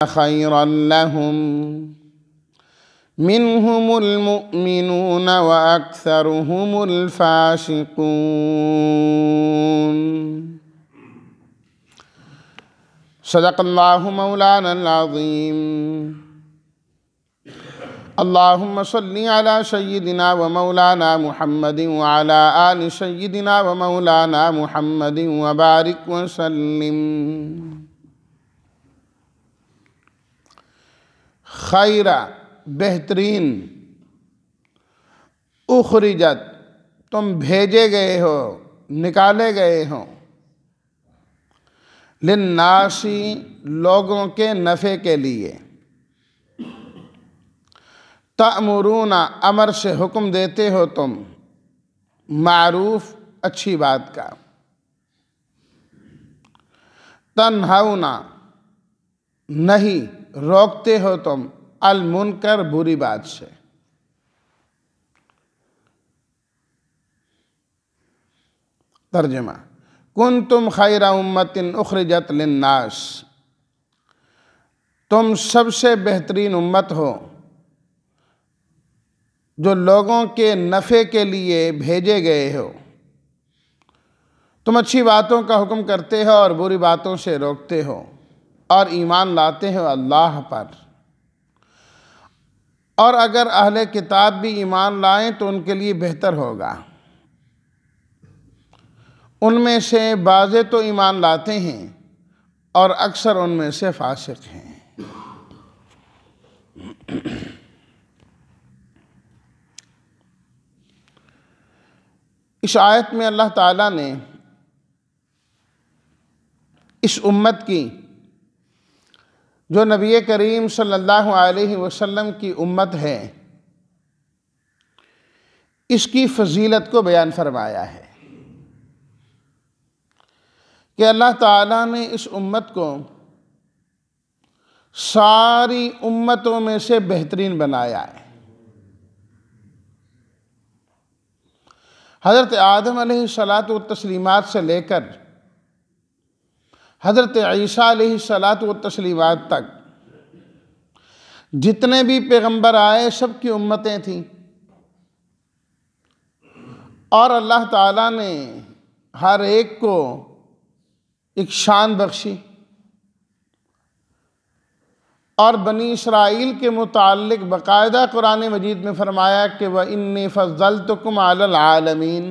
خيرا لهم منهم المؤمنون وأكثرهم الفاسقون صدق الله مولانا العظيم اللهم صل على سيدنا ومولانا محمد وعلى آل سيدنا ومولانا محمد وبارك وسلم خیر بہترین اخرجت تم بھیجے گئے ہو، نکالے گئے ہو، للناسی لوگوں کے نفع کے لیے، تأمرون امر سے حکم دیتے ہو تم، معروف اچھی بات کا، تنہون نہیں روکتے ہو تم، المنکر بری بات سے۔ ترجمہ: کنتم خیر امت اخرجت للناس، تم سب سے بہترین امت ہو جو لوگوں کے نفع کے لیے بھیجے گئے ہو۔ تم اچھی باتوں کا حکم کرتے ہو اور بری باتوں سے روکتے ہو، اور ایمان لاتے ہو اللہ پر، اور اگر اہل کتاب بھی ایمان لائیں تو ان کے لیے بہتر ہوگا۔ ان میں سے بعضے تو ایمان لاتے ہیں اور اکثر ان میں سے فاسق ہیں۔ اس آیت میں اللہ تعالیٰ نے اس امت کی، جو نبی کریم صلی اللہ علیہ وسلم کی امت ہے، اس کی فضیلت کو بیان فرمایا ہے کہ اللہ تعالیٰ نے اس امت کو ساری امتوں میں سے بہترین بنایا ہے۔ حضرت آدم علیہ السلام سے لے کر حضرت عیسیٰ علیہ السلام تک جتنے بھی پیغمبر آئے سب کی امتیں تھیں، اور اللہ تعالیٰ نے ہر ایک کو ایک شان بخشی، اور بنی اسرائیل کے متعلق باقاعدہ قرآن مجید میں فرمایا کہ وَإِنِّي فَضَّلْتُكُمْ عَلَى الْعَالَمِينَ۔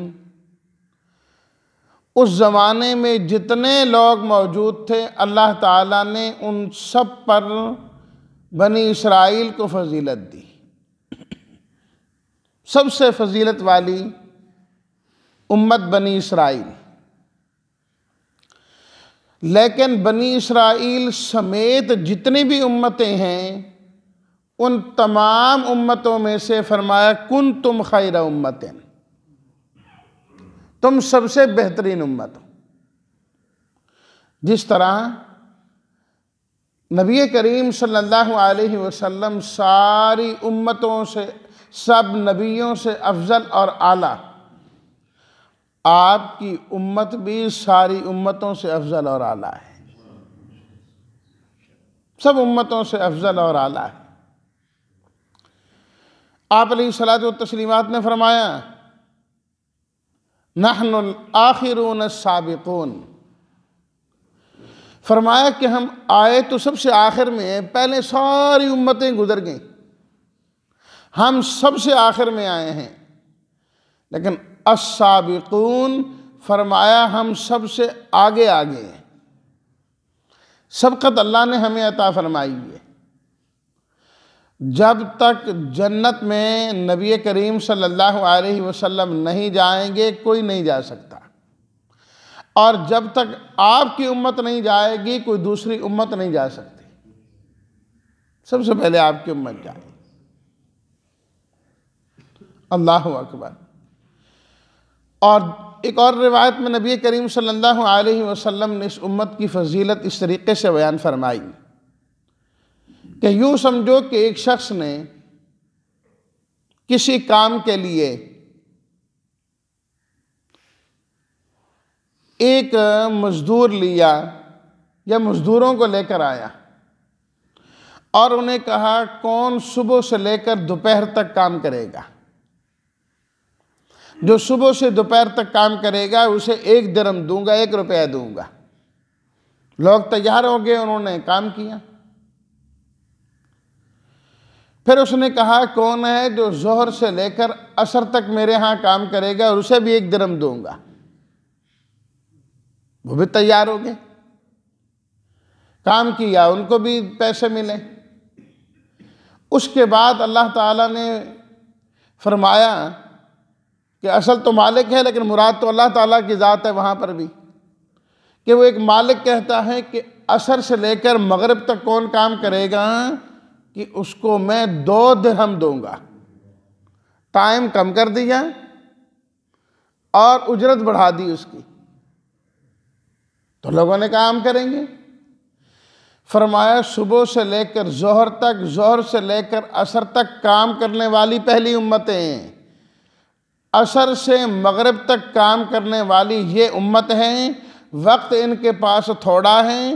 اس زمانے میں جتنے لوگ موجود تھے اللہ تعالیٰ نے ان سب پر بنی اسرائیل کو فضیلت دی، سب سے فضیلت والی امت بنی اسرائیل۔ لیکن بنی اسرائیل سمیت جتنی بھی امتیں ہیں ان تمام امتوں میں سے فرمایا کنتم خیر امت، تم سب سے بہترین امت ہو۔ جس طرح نبی کریم صلی اللہ علیہ وسلم ساری امتوں سے، سب نبیوں سے افضل اور اعلیٰ، آپ کی امت بھی ساری امتوں سے افضل اور اعلیٰ ہے، سب امتوں سے افضل اور اعلیٰ ہے۔ آپ علیہ السلام نے فرمایا نحن الآخرون السابقون، فرمایا کہ ہم آئے تو سب سے آخر میں ہیں، پہلے ساری امتیں گزر گئیں، ہم سب سے آخر میں آئے ہیں، لیکن السابقون فرمایا ہم سب سے آگے آگے ہیں۔ سبقت اللہ نے ہمیں عطا فرمائی ہے۔ جب تک جنت میں نبی کریم صلی اللہ علیہ وسلم نہیں جائیں گے کوئی نہیں جا سکتا، اور جب تک آپ کی امت نہیں جائے گی کوئی دوسری امت نہیں جا سکتی، سب سے پہلے آپ کی امت جائے۔ اللہ اکبر۔ اور ایک اور روایت میں نبی کریم صلی اللہ علیہ وسلم نے اس امت کی فضیلت اس طریقے سے بیان فرمائی کہ یوں سمجھو کہ ایک شخص نے کسی کام کے لیے ایک مزدور لیا یا مزدوروں کو لے کر آیا، اور انہیں کہا کون صبح سے لے کر دوپہر تک کام کرے گا؟ جو صبح سے دوپہر تک کام کرے گا اسے 1 درہم دوں گا، 1 روپیہ دوں گا۔ لوگ تیار ہو گئے، انہوں نے کام کیا۔ پھر اس نے کہا کون ہے جو ظہر سے لے کر عصر تک میرے ہاں کام کرے گا اور اسے بھی 1 درہم دوں گا۔ وہ بھی تیار ہو گئے، کام کیا، ان کو بھی پیسے ملے۔ اس کے بعد اللہ تعالیٰ نے فرمایا کہ اصل تو مالک ہے لیکن مراد تو اللہ تعالیٰ کی ذات ہے وہاں پر بھی، کہ وہ ایک مالک کہتا ہے کہ عصر سے لے کر مغرب تک کون کام کرے گا کہ اس کو میں 2 درہم دوں گا۔ ٹائم کم کر دیا اور اجرت بڑھا دی اس کی۔ تو لوگوں نے کہا ہم کریں گے۔ فرمایا صبح سے لے کر ظہر تک، ظہر سے لے کر عصر تک کام کرنے والی پہلی امتیں ہیں، عصر سے مغرب تک کام کرنے والی یہ امت ہیں۔ وقت ان کے پاس تھوڑا ہے،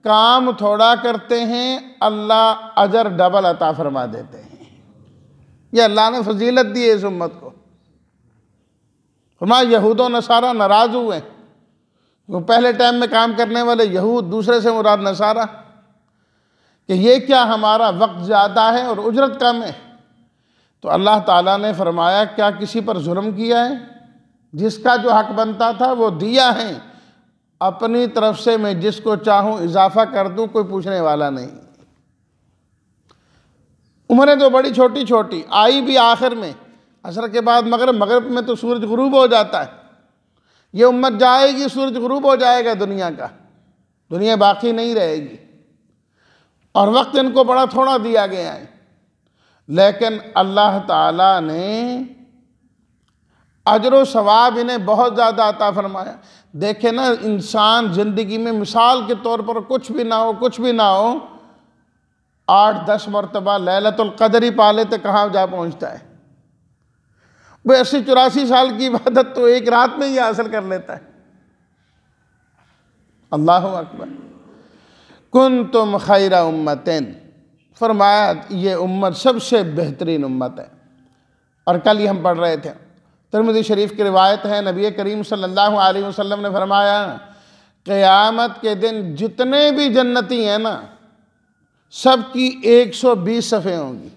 کام تھوڑا کرتے ہیں، اللہ اجر ڈبل عطا فرما دیتے ہیں۔ یہ اللہ نے فضیلت دی ہے اس امت کو۔ فرمایا یہود و نصارہ ناراض ہوئے، وہ پہلے ٹائم میں کام کرنے والے یہود، دوسرے سے مراد نصارہ، کہ یہ کیا ہمارا وقت زیادہ ہے اور اجرت کم ہے۔ تو اللہ تعالیٰ نے فرمایا کیا کسی پر ظلم کیا ہے؟ جس کا جو حق بنتا تھا وہ دیا ہے، اپنی طرف سے میں جس کو چاہوں اضافہ کر دوں، کوئی پوچھنے والا نہیں۔ عمریں تو بڑی چھوٹی چھوٹی، آئی بھی آخر میں، عصر کے بعد مغرب، مغرب میں تو سورج غروب ہو جاتا ہے۔ یہ امت جائے گی، سورج غروب ہو جائے گا دنیا کا، دنیا باقی نہیں رہے گی، اور وقت ان کو بڑا تھوڑا دیا گیا ہے۔ لیکن اللہ تعالیٰ نے اجر و ثواب انہیں بہت زیادہ عطا فرمایا۔ دیکھیں نا، انسان زندگی میں مثال کے طور پر کچھ بھی نہ ہو، کچھ بھی نہ ہو، 8-10 مرتبہ لیلۃ القدر ہی پا لیتے کہاں جا پہنچتا ہے۔ وہ 80-84 سال کی عبادت تو ایک رات میں ہی حاصل کر لیتا ہے۔ اللہ اکبر۔ کنتم خیر امتین، فرمایا یہ امت سب سے بہترین امت ہے۔ اور کل ہی ہم پڑھ رہے تھے، ترمذی شریف کی روایت ہے، نبی کریم صلی اللہ علیہ وسلم نے فرمایا قیامت کے دن جتنے بھی جنتی ہیں نا، سب کی 120 صفیں ہوں گی،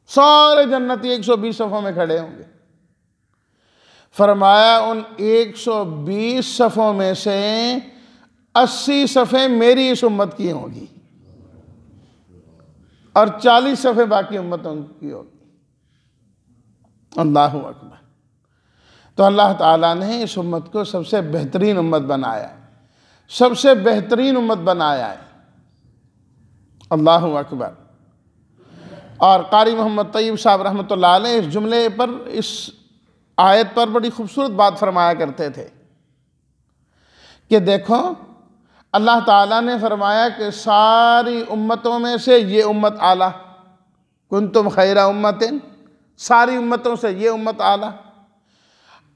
سارے جنتی 120 صفوں میں کھڑے ہوں گے۔ فرمایا ان 120 صفوں میں سے 80 صفیں میری اس امت کی ہوں گی اور 40 صفیں باقی امتوں کی ہوگی۔ اللہ اکبر۔ تو اللہ تعالیٰ نے اس امت کو سب سے بہترین امت بنایا ہے، سب سے بہترین امت بنایا ہے۔ اللہ اکبر۔ اور قاری محمد طیب صاحب رحمۃ اللہ علیہ اس جملے پر، اس آیت پر بڑی خوبصورت بات فرمایا کرتے تھے کہ دیکھو اللہ تعالیٰ نے فرمایا کہ ساری امتوں میں سے یہ امت اعلیٰ، کنتم خیر امتین، ساری امتوں سے یہ امت اعلیٰ۔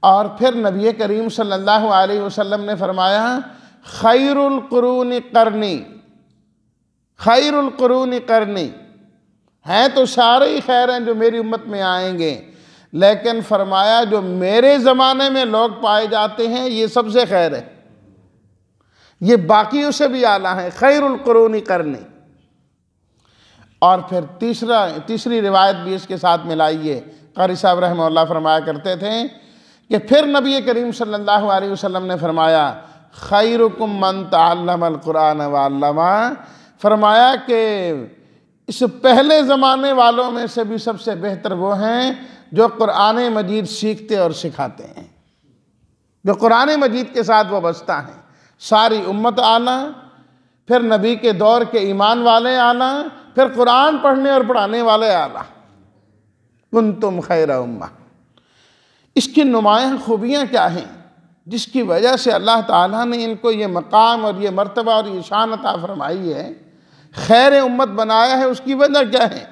اور پھر نبی کریم صلی اللہ علیہ وسلم نے فرمایا خیر القرون قرنی، خیر القرون قرنی، ہیں تو سارے ہی خیر ہیں جو میری امت میں آئیں گے، لیکن فرمایا جو میرے زمانے میں لوگ پائے جاتے ہیں یہ سب سے خیر ہے، یہ باقیوں سے بھی اعلیٰ ہیں، خیر القرون قرنی۔ اور پھر تیسری روایت بھی اس کے ساتھ ملائیے، قاری صاحب رحمہ اللہ فرمایا کرتے تھے کہ پھر نبی کریم صلی اللہ علیہ وسلم نے فرمایا خیرکم من تعلم القرآن وعلمہ، فرمایا کہ اس پہلے زمانے والوں میں سے بھی سب سے بہتر وہ ہیں جو قرآن مجید سیکھتے اور سکھاتے ہیں، جو قرآن مجید کے ساتھ وابستہ ہیں۔ ساری امت اعلیٰ، پھر نبی کے دور کے ایمان والے اعلیٰ، پھر قرآن پڑھنے اور پڑھانے والے اعلیٰ۔ کنتم خیر امہ۔ اس کی نمایاں خوبیاں کیا ہیں جس کی وجہ سے اللہ تعالیٰ نے ان کو یہ مقام اور یہ مرتبہ اور یہ شان عطا فرمائی ہے، خیر امت بنایا ہے؟ اس کی وجہ کیا ہے؟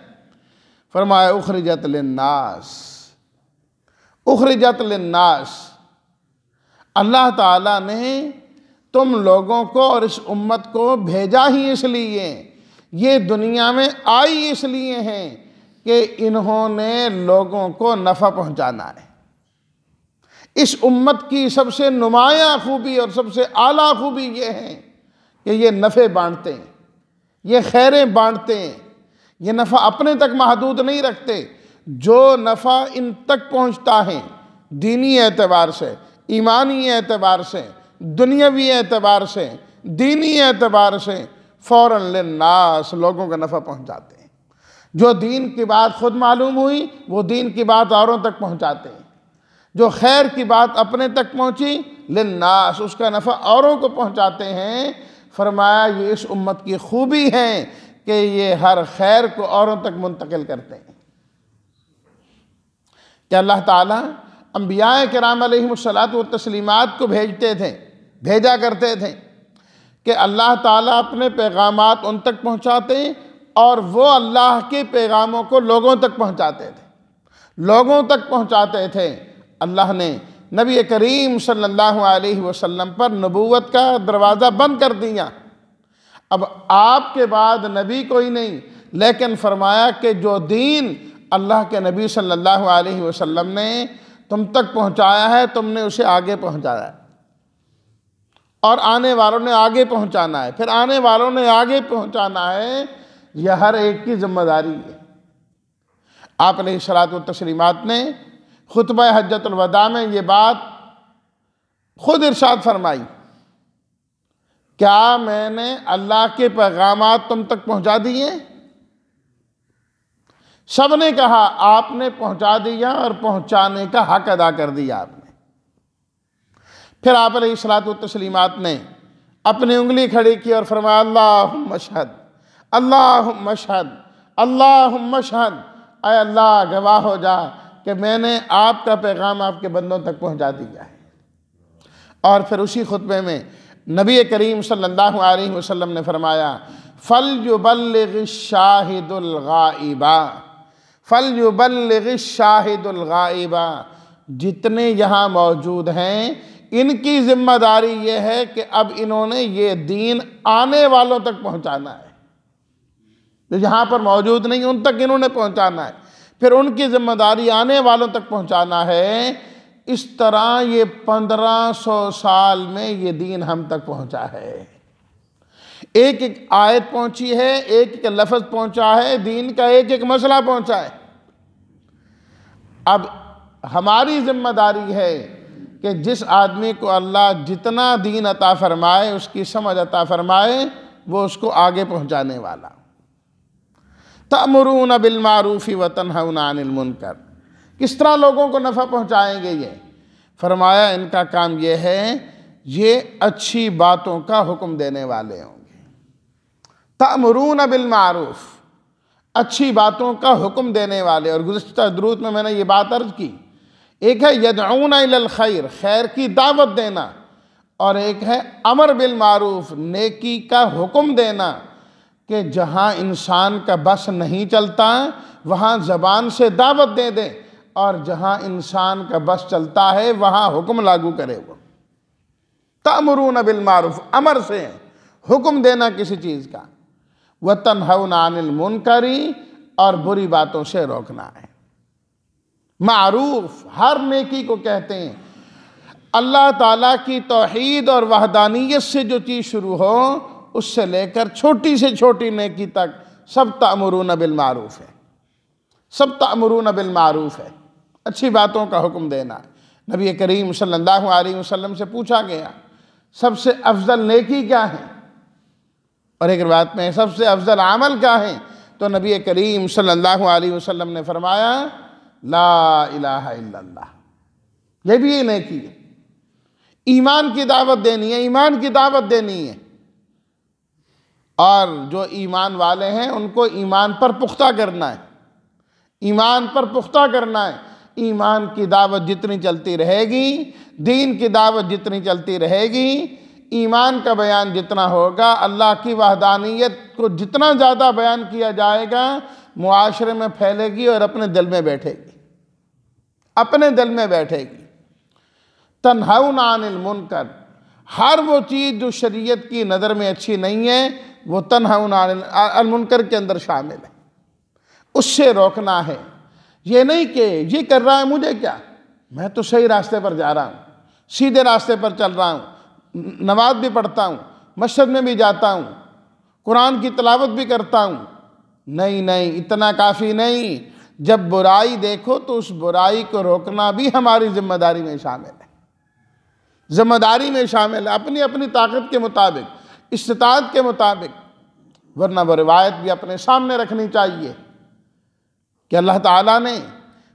فرمایا اخرجت للناس، اخرجت للناس، اللہ تعالیٰ نے تم لوگوں کو اور اس امت کو بھیجا ہی اس لیے یہ دنیا میں آئی اس لیے ہیں کہ انہوں نے لوگوں کو نفع پہنچانا ہے۔ اس امت کی سب سے نمایاں خوبی اور سب سے اعلیٰ خوبی یہ ہے کہ یہ نفع بانٹتے ہیں، یہ خیریں بانٹتے ہیں، یہ نفع اپنے تک محدود نہیں رکھتے۔ جو نفع ان تک پہنچتا ہے دینی اعتبار سے، ایمانی اعتبار سے، دنیاوی اعتبار سے، دینی اعتبار سے، فوراً للناس لوگوں کا نفع پہنچاتے ہیں۔ جو دین کی بات خود معلوم ہوئی وہ دین کی بات اوروں تک پہنچاتے ہیں۔ جو خیر کی بات اپنے تک پہنچی للناس اس کا نفع اوروں کو پہنچاتے ہیں۔ فرمایا یہ اس امت کی خوبی ہے کہ یہ ہر خیر کو اوروں تک منتقل کرتے ہیں۔ کہ اللہ تعالیٰ انبیاء کرام علیہم الصلاۃ والتسلیمات کو بھیجا کرتے تھے کہ اللہ تعالیٰ اپنے پیغامات ان تک پہنچاتے ہیں اور وہ اللہ کے پیغاموں کو لوگوں تک پہنچاتے تھے، لوگوں تک پہنچاتے تھے۔ اللہ نے نبی کریم صلی اللہ علیہ وسلم پر نبوت کا دروازہ بند کر دیا۔ اب آپ کے بعد نبی کوئی نہیں، لیکن فرمایا کہ جو دین اللہ کے نبی صلی اللہ علیہ وسلم نے تم تک پہنچایا ہے تم نے اسے آگے پہنچایا ہے، اور آنے والوں نے آگے پہنچانا ہے، پھر آنے والوں نے آگے پہنچانا ہے۔ یہ ہر ایک کی ذمہ داری ہے۔ آپ علیہ الصلاۃ والتسلیمات نے خطبہ حجۃ الوداع میں یہ بات خود ارشاد فرمائی، کیا میں نے اللہ کے پیغامات تم تک پہنچا دیے؟ سب نے کہا آپ نے پہنچا دیا اور پہنچانے کا حق ادا کر دیا آپ نے۔ پھر آپ علیہ الصلاۃ والتسلیمات نے اپنی انگلی کھڑی کی اور فرمایا اللہم اشہد، اللہم اشہد، اللہم اشہد، اے اللہ گواہ ہو جا کہ میں نے آپ کا پیغام آپ کے بندوں تک پہنچا دیا ہے۔ اور پھر اسی خطبے میں نبی کریم صلی اللہ علیہ وسلم نے فرمایا فَلْيُبَلِّغِ الشَّاهِدُ الْغَائِبَ، فَلْيُبَلِّغِ الشَّاهِدُ الْغَائِبَ، جتنے یہاں موجود ہیں ان کی ذمہ داری یہ ہے کہ اب انہوں نے یہ دین آنے والوں تک پہنچانا ہے، جو یہاں پر موجود نہیں ان تک انہوں نے پہنچانا ہے، پھر ان کی ذمہ داری آنے والوں تک پہنچانا ہے۔ اس طرح یہ 1500 سال میں یہ دین ہم تک پہنچا ہے، ایک ایک آیت پہنچی ہے، ایک ایک لفظ پہنچا ہے، دین کا ایک ایک مسئلہ پہنچا ہے۔ اب ہماری ذمہ داری ہے کہ جس آدمی کو اللہ جتنا دین عطا فرمائے اس کی سمجھ عطا فرمائے وہ اس کو آگے پہنچانے والا۔ تَأْمُرُونَ بِالْمَعْرُوفِ وَتَنْهَوْنَ عَنِ الْمُنْكَرِ، کس طرح لوگوں کو نفع پہنچائیں گے؟ یہ فرمایا ان کا کام یہ ہے یہ اچھی باتوں کا حکم دینے والے ہوں گے۔ تَأْمُرُونَ بِالْمَعْرُوفِ، اچھی باتوں کا حکم دینے والے۔ اور گزشتہ درود میں میں نے یہ بات عرض کی، ایک ہے یدعون الی الخیر، خیر کی دعوت دینا، اور ایک ہے امر بالمعروف، نیکی کا حکم دینا، کہ جہاں انسان کا بس نہیں چلتا وہاں زبان سے دعوت دے دے، اور جہاں انسان کا بس چلتا ہے وہاں حکم لاگو کرے۔ وہ تأمرون بالمعروف، امر سے حکم دینا کسی چیز کا، وتنہون عن المنکر، اور بری باتوں سے روکنا ہے۔ معروف ہر نیکی کو کہتے ہیں، اللہ تعالیٰ کی توحید اور وحدانیت سے جو چیز شروع ہو اس سے لے کر چھوٹی سے چھوٹی نیکی تک سب تأمرون بالمعروف ہے، سب تأمرون بالمعروف ہے، اچھی باتوں کا حکم دینا ہے۔ نبی کریم صلی اللہ علیہ وسلم سے پوچھا گیا سب سے افضل نیکی کیا ہے، اور ایک روایت میں سب سے افضل عمل کیا ہے، تو نبی کریم صلی اللہ علیہ وسلم نے فرمایا لا الہ الا اللہ، یہ بھی یہ نیکی ہے۔ ایمان کی دعوت دینی ہے، ایمان کی دعوت دینی ہے، اور جو ایمان والے ہیں ان کو ایمان پر پختہ کرنا ہے، ایمان پر پختہ کرنا ہے۔ ایمان کی دعوت جتنی چلتی رہے گی، دین کی دعوت جتنی چلتی رہے گی، ایمان کا بیان جتنا ہوگا، اللہ کی وحدانیت کو جتنا زیادہ بیان کیا جائے گا، معاشرے میں پھیلے گی اور اپنے دل میں بیٹھے گی، اپنے دل میں بیٹھے گی۔ تنہون عن المنکر، ہر وہ چیز جو شریعت کی نظر میں اچھی نہیں ہے وہ تنہون عن المنکر کے اندر شامل ہے، اس سے روکنا ہے۔ یہ نہیں کہ یہ کر رہا ہے مجھے کیا، میں تو صحیح راستے پر جا رہا ہوں، سیدھے راستے پر چل رہا ہوں، نماز بھی پڑھتا ہوں، مسجد میں بھی جاتا ہوں، قرآن کی تلاوت بھی کرتا ہوں۔ نہیں، اتنا کافی نہیں، جب برائی دیکھو تو اس برائی کو روکنا بھی ہماری ذمہ داری میں شامل ہے، ذمہ داری میں شامل ہے، اپنی اپنی طاقت کے مطابق، استطاعت کے مطابق، ورنہ وہ روایت بھی اپنے سامنے رکھنی چاہیے کہ اللہ تعالیٰ نے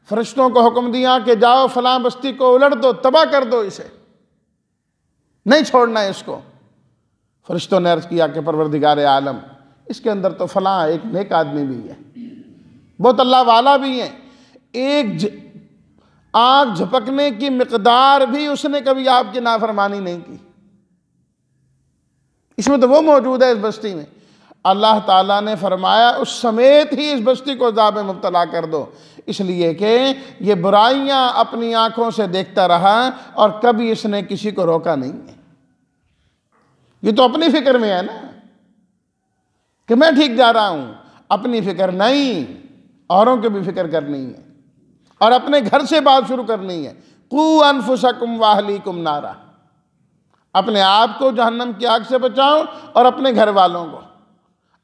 فرشتوں کو حکم دیا کہ جاؤ فلاں بستی کو الٹ دو، تباہ کر دو، اسے نہیں چھوڑنا ہے اس کو۔ فرشتوں نے عرض کیا کہ پروردگار عالم، اس کے اندر تو فلاں ایک نیک آدمی بھی ہے، بہت اللہ والا بھی ہے، ایک آنکھ جھپکنے کی مقدار بھی اس نے کبھی آپ کی نافرمانی نہیں کی، اس میں تو وہ موجود ہے اس بستی میں۔ اللہ تعالیٰ نے فرمایا اس سمیت ہی اس بستی کو عذاب میں مبتلا کر دو، اس لیے کہ یہ برائیاں اپنی آنکھوں سے دیکھتا رہا اور کبھی اس نے کسی کو روکا نہیں ہے۔ یہ تو اپنی فکر میں ہے نا کہ میں ٹھیک جا رہا ہوں، اپنی فکر نہیں، اوروں کی بھی فکر کرنی ہے اور اپنے گھر سے بات شروع کرنی ہے۔ قُوا أَنفُسَكُمْ وَأَهْلِيكُمْ نَارًا، اپنے آپ کو جہنم کی آگ سے بچاؤ اور اپنے گھر والوں کو،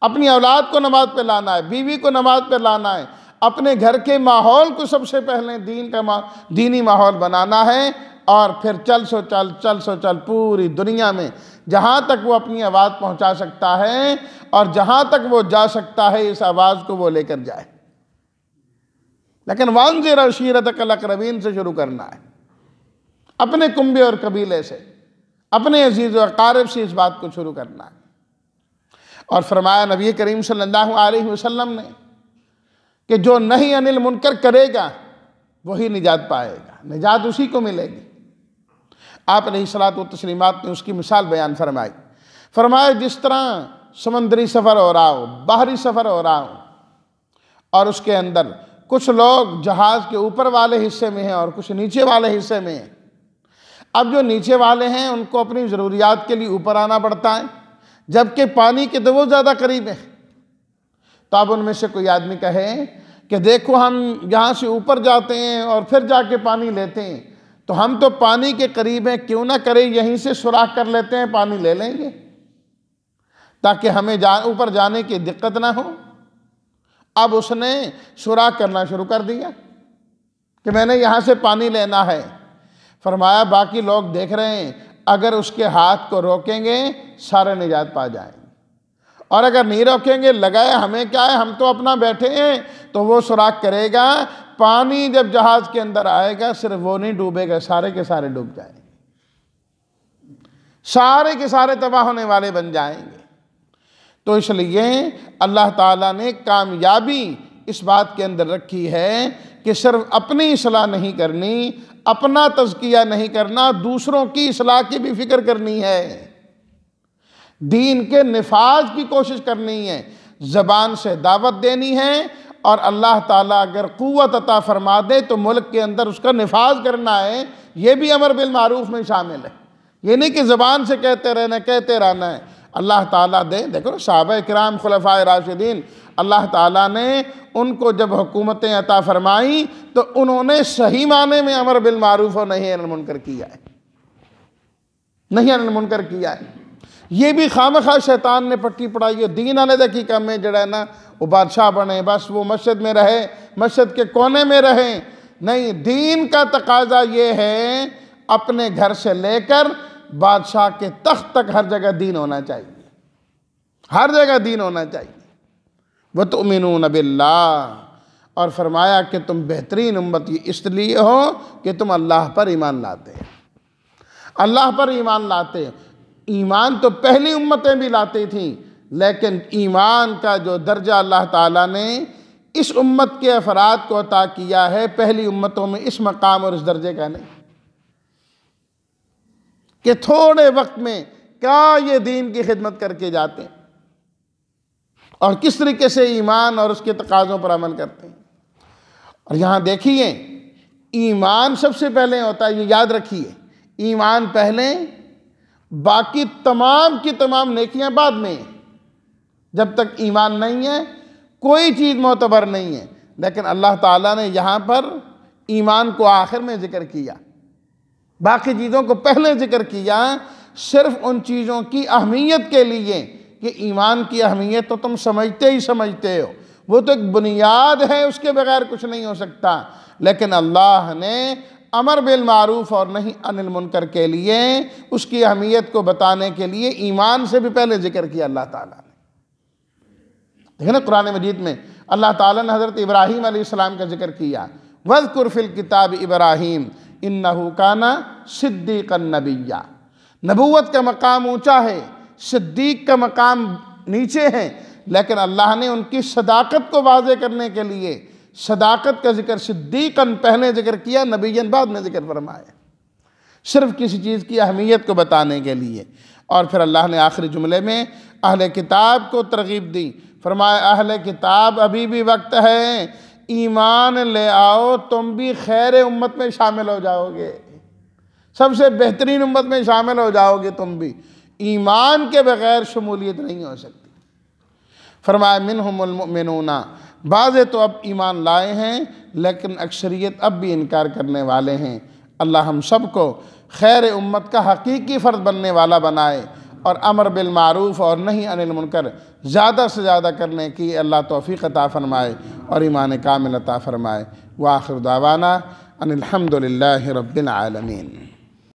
اپنی اولاد کو نماز پہ لانا ہے، بیوی کو نماز پہ لانا ہے، اپنے گھر کے ماحول کو سب سے پہلے دینی ماحول بنانا ہے، اور پھر چل سو چل پوری دنیا میں جہاں تک وہ اپنی آواز پہنچا سکتا ہے اور جہاں تک وہ جا سکتا ہے اس آواز کو وہ لے کر جائے۔ لیکن وَأَنذِرْ عَشِيرَتَكَ الْأَقْرَبِينَ سے شروع کرنا ہے، اپنے کنبے اور قبیلے سے، اپنے عزیز و اقارب سے اس بات کو شروع کرنا ہے۔ اور فرمایا نبی کریم صلی اللہ علیہ وسلم نے کہ جو نہی عن المنکر کرے گا وہی نجات پائے گا، نجات اسی کو ملے گی۔ آپ علیہ الصلوۃ والتسلیمات نے اس کی مثال بیان فرمائی، فرمایا جس طرح سمندری سفر ہو رہا ہو، باہری سفر ہو رہا ہو، اور اس کے اندر کچھ لوگ جہاز کے اوپر والے حصے میں ہیں اور کچھ نیچے والے حصے میں ہیں۔ اب جو نیچے والے ہیں ان کو اپنی ضروریات کے لیے اوپر آنا پڑتا ہے، جبکہ پانی کے تو وہ زیادہ قریب ہیں۔ تو اب ان میں سے کوئی آدمی کہے کہ دیکھو ہم یہاں سے اوپر جاتے ہیں اور پھر جا کے پانی لیتے ہیں، تو ہم تو پانی کے قریب ہیں، کیوں نہ کریں یہیں سے سوراخ کر لیتے ہیں، پانی لے لیں گے تاکہ ہمیں اوپر جانے کی دقت نہ ہو۔ اب اس نے سوراخ کرنا شروع کر دیا کہ میں نے یہاں سے پانی لینا ہے۔ فرمایا باقی لوگ دیکھ رہے ہیں، اگر اس کے ہاتھ کو روکیں گے سارے نجات پا جائیں گے، اور اگر نہیں روکیں گے لگائے ہمیں کیا ہے، ہم تو اپنا بیٹھے ہیں، تو وہ سوراخ کرے گا، پانی جب جہاز کے اندر آئے گا صرف وہ نہیں ڈوبے گا، سارے کے سارے ڈوب جائیں گے، سارے کے سارے تباہ ہونے والے بن جائیں گے۔ تو اس لیے اللہ تعالیٰ نے کامیابی اس بات کے اندر رکھی ہے کہ صرف اپنی اصلاح نہیں کرنی، اپنا تزکیہ نہیں کرنا، دوسروں کی اصلاح کی بھی فکر کرنی ہے، دین کے نفاذ کی کوشش کرنی ہے، زبان سے دعوت دینی ہے، اور اللہ تعالیٰ اگر قوت عطا فرما دے تو ملک کے اندر اس کا نفاذ کرنا ہے۔ یہ بھی امر بالمعروف میں شامل ہے، یہ نہیں کہ زبان سے کہتے رہنا ہے۔ اللہ تعالیٰ دے، دیکھو صحابہ کرام خلفائے راشدین، اللہ تعالیٰ نے ان کو جب حکومتیں عطا فرمائیں تو انہوں نے صحیح معنی میں امر بالمعروف اور نہی عن المنکر کیا ہے، نہی عن المنکر کیا ہے۔ یہ بھی خامخواہ شیطان نے پٹی پڑھائی ہے، دین علیحدہ کی کم میں جڑا ہے نا وہ بادشاہ بنے، بس وہ مسجد میں رہے، مسجد کے کونے میں رہیں، نہیں، دین کا تقاضا یہ ہے اپنے گھر سے لے کر بادشاہ کے تخت تک ہر جگہ دین ہونا چاہیے، ہر جگہ دین ہونا چاہیے۔ وَتُؤْمِنُونَ بِاللَّهِ، اور فرمایا کہ تم بہترین امت اس لیے ہو کہ تم اللہ پر ایمان لاتے ہیں، اللہ پر ایمان لاتے ہیں۔ ایمان تو پہلی امتیں بھی لاتی تھیں، لیکن ایمان کا جو درجہ اللہ تعالیٰ نے اس امت کے افراد کو عطا کیا ہے، پہلی امتوں میں اس مقام اور اس درجے کا نہیں، کہ تھوڑے وقت میں کیا یہ دین کی خدمت کر کے جاتے ہیں اور کس طریقے سے ایمان اور اس کے تقاضوں پر عمل کرتے ہیں۔ اور یہاں دیکھیے، ایمان سب سے پہلے ہوتا ہے، یہ یاد رکھیے، ایمان پہلے، باقی تمام کی تمام نیکیاں بعد میں۔ جب تک ایمان نہیں ہے کوئی چیز معتبر نہیں ہے۔ لیکن اللہ تعالیٰ نے یہاں پر ایمان کو آخر میں ذکر کیا، باقی چیزوں کو پہلے ذکر کیا، صرف ان چیزوں کی اہمیت کے لیے کہ ایمان کی اہمیت تو تم سمجھتے ہی سمجھتے ہو، وہ تو ایک بنیاد ہے، اس کے بغیر کچھ نہیں ہو سکتا۔ لیکن اللہ نے امر بالمعروف اور نہی عن المنکر کے لیے اس کی اہمیت کو بتانے کے لیے ایمان سے بھی پہلے ذکر کیا اللہ تعالیٰ نے۔ دیکھیں نا قرآن مجید میں اللہ تعالیٰ نے حضرت ابراہیم علیہ السلام کا ذکر کیا، وَاذْكُرْ فِي الْكِتَابِ إِبْرَاهِيمَ إِنَّهُ كَانَ صِدِّيقًا نَبِيًّا۔ نبوت کا مقام اونچا ہے، صدیق کا مقام نیچے ہے، لیکن اللہ نے ان کی صداقت کو واضح کرنے کے لیے صداقت کا ذکر صدیقاً پہلے ذکر کیا، نبیًا بعد میں ذکر فرمایا، صرف کسی چیز کی اہمیت کو بتانے کے لیے۔ اور پھر اللہ نے آخری جملے میں اہل کتاب کو ترغیب دی، فرمایا اہل کتاب ابھی بھی وقت ہے، ایمان لے آؤ، تم بھی خیر امت میں شامل ہو جاؤ گے، سب سے بہترین امت میں شامل ہو جاؤ گے تم بھی، ایمان کے بغیر شمولیت نہیں ہو سکتی۔ فرمایا منہم المؤمنون، بعضے تو اب ایمان لائے ہیں لیکن اکثریت اب بھی انکار کرنے والے ہیں۔ اللہ ہم سب کو خیر امت کا حقیقی فرد بننے والا بنائے، اور امر بالمعروف اور نہی عن المنکر زیادہ سے زیادہ کرنے کی اللہ توفیق عطا فرمائے اور ایمان کامل عطا فرمائے۔ وآخر دعوانا ان الحمد للہ رب العالمین۔